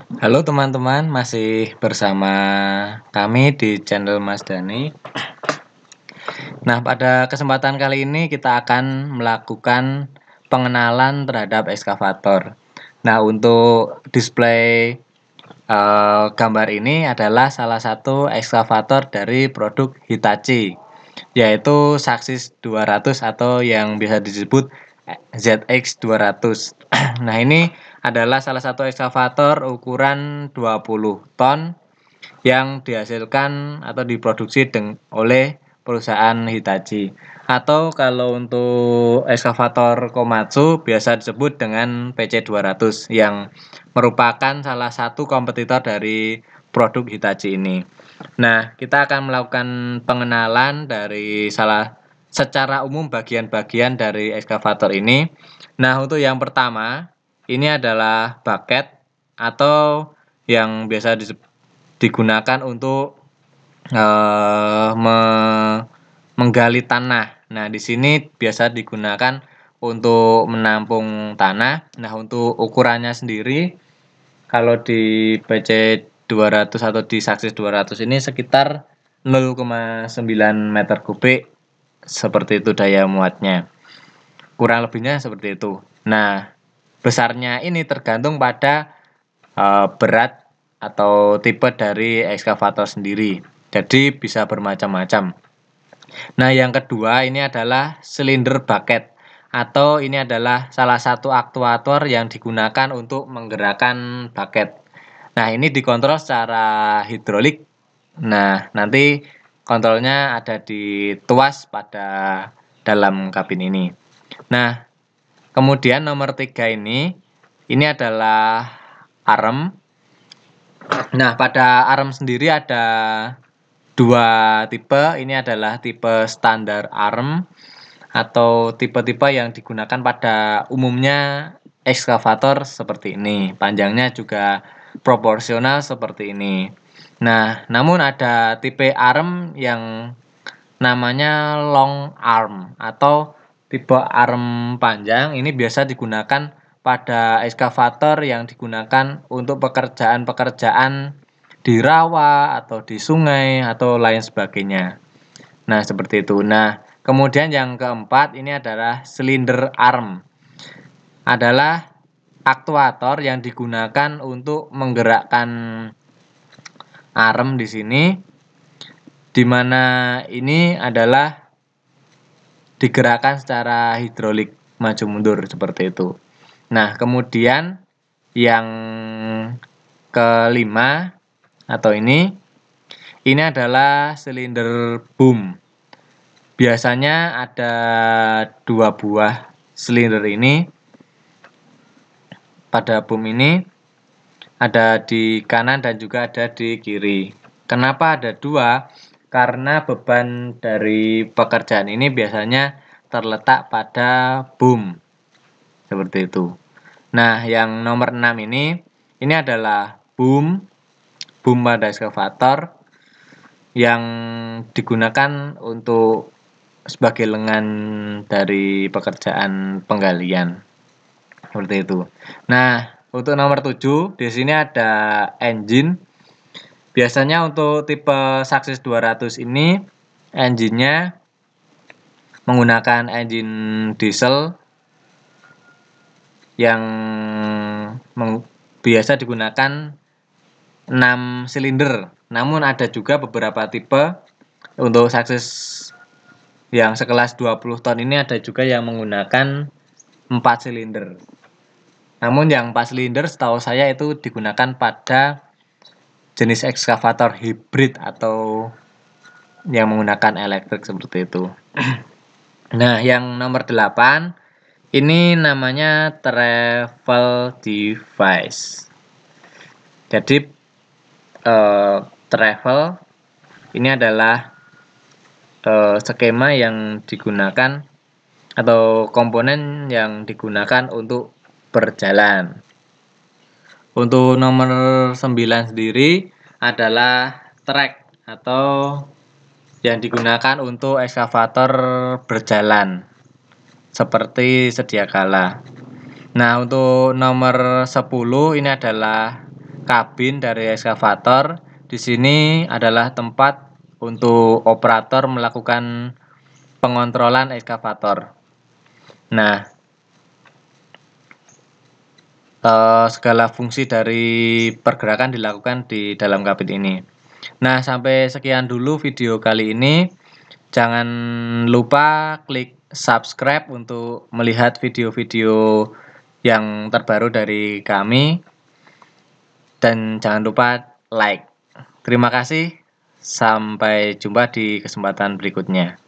Halo teman-teman, masih bersama kami di channel Mas Dani. Nah, pada kesempatan kali ini kita akan melakukan pengenalan terhadap ekskavator. Nah, untuk display gambar ini adalah salah satu ekskavator dari produk Hitachi, yaitu Saxis 200 atau yang bisa disebut ZX 200. Nah, ini adalah salah satu ekskavator ukuran 20 ton yang dihasilkan atau diproduksi oleh perusahaan Hitachi. Atau kalau untuk ekskavator Komatsu biasa disebut dengan PC200 yang merupakan salah satu kompetitor dari produk Hitachi ini. Nah, kita akan melakukan pengenalan dari secara umum bagian-bagian dari ekskavator ini. Nah, untuk yang pertama, ini adalah bucket atau yang biasa digunakan untuk menggali tanah. Nah, di sini biasa digunakan untuk menampung tanah. Nah, untuk ukurannya sendiri kalau di PC 200 atau di Saxis 200 ini sekitar 0,9 meter kubik, seperti itu daya muatnya. Kurang lebihnya seperti itu. Nah, besarnya ini tergantung pada berat atau tipe dari ekskavator sendiri. Jadi bisa bermacam-macam. Nah, yang kedua ini adalah silinder bucket atau ini adalah salah satu aktuator yang digunakan untuk menggerakkan bucket. Nah, ini dikontrol secara hidrolik. Nah, nanti kontrolnya ada di tuas pada dalam kabin ini. Nah, kemudian nomor 3 ini adalah arm. Nah, pada arm sendiri ada dua tipe. Ini adalah tipe standar arm atau tipe-tipe yang digunakan pada umumnya ekskavator seperti ini. Panjangnya juga proporsional seperti ini. Nah, namun ada tipe arm yang namanya long arm atau tipe arm panjang. Ini biasa digunakan pada ekskavator yang digunakan untuk pekerjaan-pekerjaan di rawa atau di sungai atau lain sebagainya. Nah, seperti itu. Nah, kemudian yang keempat ini adalah silinder arm. Adalah aktuator yang digunakan untuk menggerakkan arm di sini, di mana ini adalah digerakkan secara hidrolik maju mundur seperti itu. Nah, kemudian yang kelima atau ini adalah silinder boom. Biasanya ada dua buah silinder ini. Pada boom ini ada di kanan dan juga ada di kiri. Kenapa ada dua? Karena beban dari pekerjaan ini biasanya terletak pada boom. Seperti itu. Nah, yang nomor 6 ini adalah boom pada ekskavator yang digunakan untuk sebagai lengan dari pekerjaan penggalian. Seperti itu. Nah, untuk nomor 7 di sini ada engine. Biasanya untuk tipe Saxis 200 ini engine-nya menggunakan engine diesel yang biasa digunakan 6 silinder. Namun ada juga beberapa tipe untuk Saxis yang sekelas 20 ton ini ada juga yang menggunakan 4 silinder. Namun yang 4 silinder setahu saya itu digunakan pada jenis ekskavator hibrid atau yang menggunakan elektrik seperti itu. Nah, yang nomor 8 ini namanya travel device. Jadi travel ini adalah skema yang digunakan atau komponen yang digunakan untuk berjalan. Untuk nomor 9 sendiri adalah trek atau yang digunakan untuk ekskavator berjalan seperti sedia kala. Nah, untuk nomor 10 ini adalah kabin dari ekskavator. Di sini adalah tempat untuk operator melakukan pengontrolan ekskavator. Nah, segala fungsi dari pergerakan dilakukan di dalam kabin ini. Nah, sampai sekian dulu video kali ini. Jangan lupa klik subscribe untuk melihat video-video yang terbaru dari kami. Dan jangan lupa like. Terima kasih. Sampai jumpa di kesempatan berikutnya.